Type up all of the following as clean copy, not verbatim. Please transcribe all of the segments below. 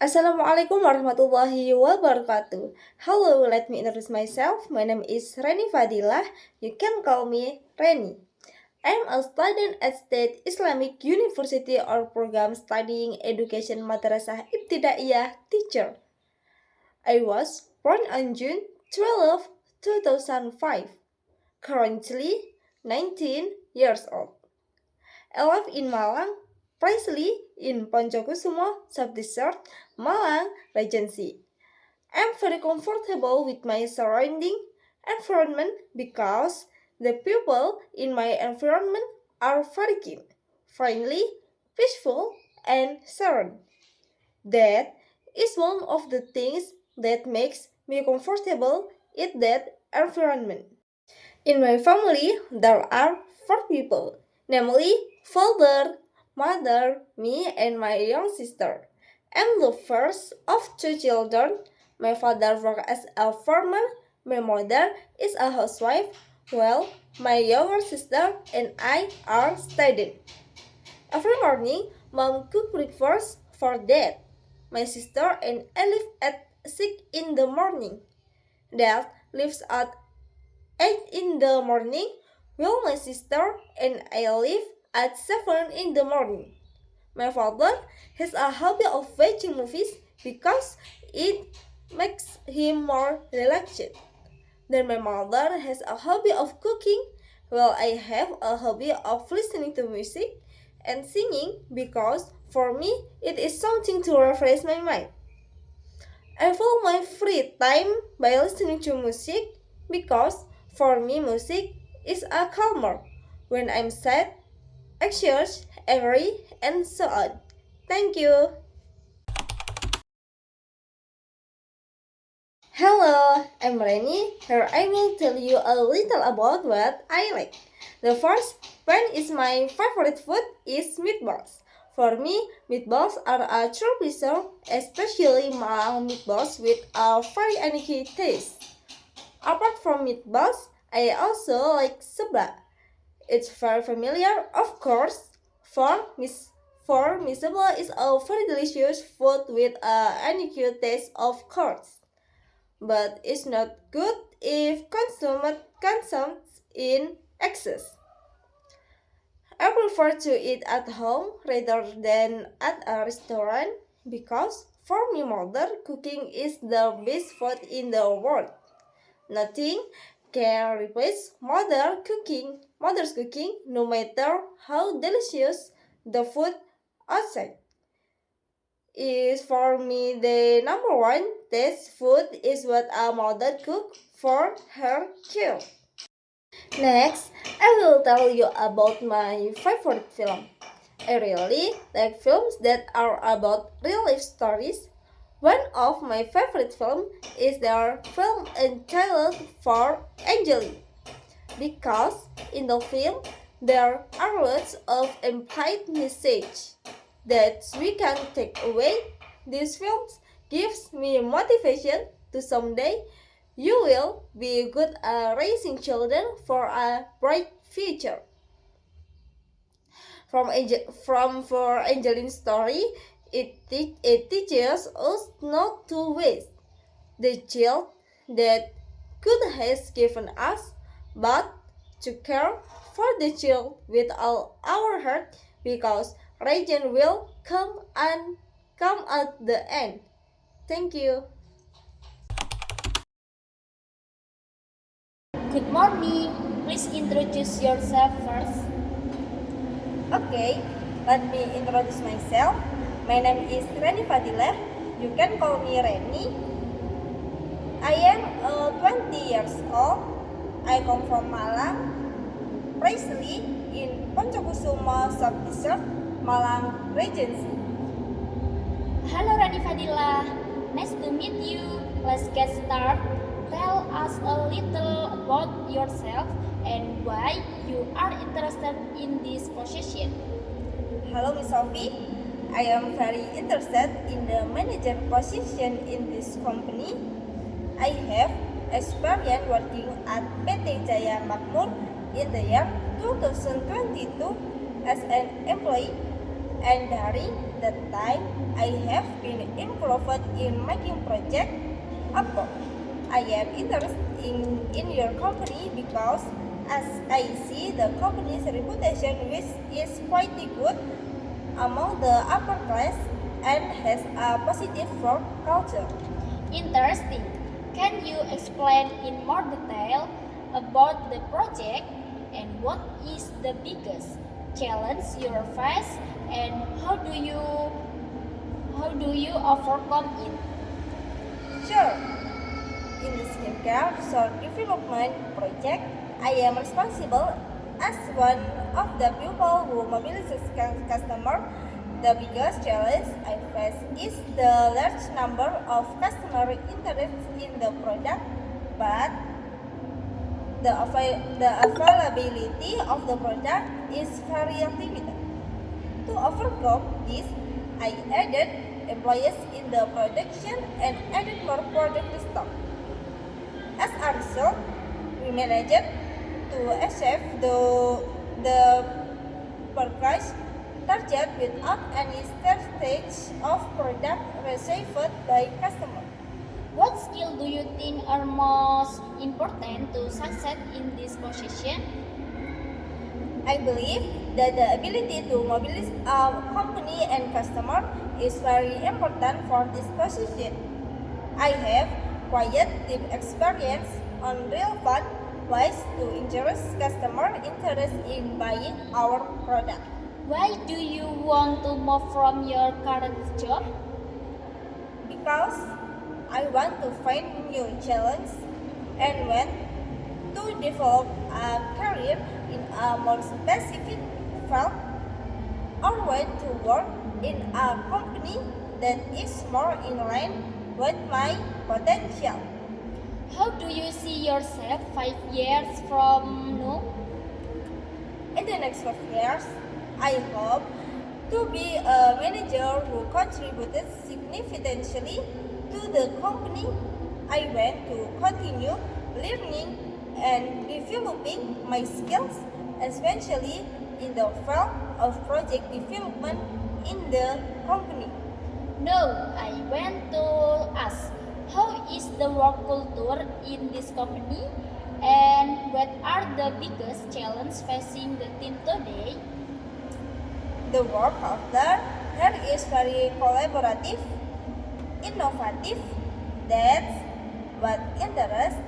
Assalamualaikum warahmatullahi wabarakatuh. Hello, let me introduce myself. My name is Reni Fadilah. You can call me Reni. I'm a student at State Islamic University or program studying education Madrasah Ibtidaiyah teacher. I was born on June 12, 2005. Currently 19 years old. I live in Malang, precisely in Poncokusumo, Subdistrict, Malang Regency. I'm very comfortable with my surrounding environment because the people in my environment are very kind, friendly, peaceful, and serene. That is one of the things that makes me comfortable in that environment. In my family, there are four people, namely father, mother, me, and my young sister. I'm the first of two children. My father works as a farmer, my mother is a housewife, while my younger sister and I are studying. Every morning, mom cooks breakfast for dad. My sister and I leave at 6 in the morning. Dad leaves at 8 in the morning, while my sister and I leave at 7 in the morning. My father has a hobby of watching movies because it makes him more relaxed. Then my mother has a hobby of cooking, while I have a hobby of listening to music and singing because for me it is something to refresh my mind. I fill my free time by listening to music because for me music is a calmer when I'm sad, anxious, angry, and so on. Thank you. Hello, I'm Reni. Here I will tell you a little about what I like. The first one is my favorite food is meatballs. For me, meatballs are a true pleasure, especially Malang meatballs with a very unique taste. Apart from meatballs, I also like seblak. It's very familiar, of course. For me, seblak is a very delicious food with a unique taste, of course, but it's not good if consumed in excess. I prefer to eat at home rather than at a restaurant because for me mother cooking is the best food in the world. Nothing can replace mother's cooking no matter how delicious the food outside is. For me the number one taste food is what a mother cook for her child. Next, I will tell you about my favorite film. I really like films that are about real life stories. One of my favorite films is their film entitled For Angeline because in the film there are lots of implied message that we can take away. These films gives me motivation to someday you will be good at raising children for a bright future. From For Angeline's story, it teaches us not to waste the child that God has given us, but to care for the child with all our heart, because region will come at the end. Thank you. Good morning. Please introduce yourself first. Okay, let me introduce myself. My name is Reni Fadilah. You can call me Reni. I am 20 years old. I come from Malang, precisely in Poncokusumo Subdistrict, Malang Regency. Hello, Rani Fadila. Nice to meet you. Let's get started. Tell us a little about yourself and why you are interested in this position. Hello, Miss Sophie. I am very interested in the manager position in this company. I have experience working at PT Jaya Makmur in the year 2022 as an employee. and during that time I have been involved in making project. Of course, I am interested in your company because as I see the company's reputation which is quite good among the upper class and has a positive work culture. Interesting. Can you explain in more detail about the project and what is the biggest challenge you face and how do you overcome it? Sure. In the skincare resource development project, I am responsible as one of the people who mobilizes customer. The biggest challenge I face is the large number of customer interested in the product, but the availability of the product is very limited. To overcome this, I added employees in the production and added more product stock. As a result, we managed to achieve the purchase target without any shortage of product received by customer. What skill do you think are most important to succeed in this position? I believe that the ability to mobilize a company and customer is very important for this position. I have quite deep experience on relevant ways to increase customer interest in buying our product. Why do you want to move from your current job? Because I want to find new challenge and want to develop a career in a more specific field or want to work in a company that is more in line with my potential. How do you see yourself 5 years from now? In the next 5 years, I hope to be a manager who contributed significantly to the company. I want to continue learning and developing my skills, especially in the field of project development in the company. No, I want to ask, how is the work culture in this company? And what are the biggest challenges facing the team today? The work culture here is very collaborative, innovative. That's what interests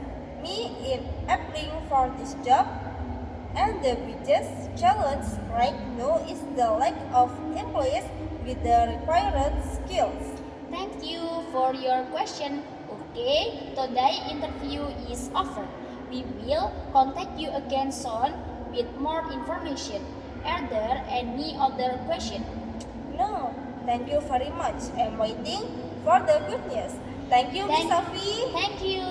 me in applying for this job. And the biggest challenge right now is the lack of employees with the required skills. Thank you for your question. Okay, today interview is over. We will contact you again soon with more information. Are there any other question? No, thank you very much. I'm waiting for the good news. Thank you, Miss Sophie. Thank you.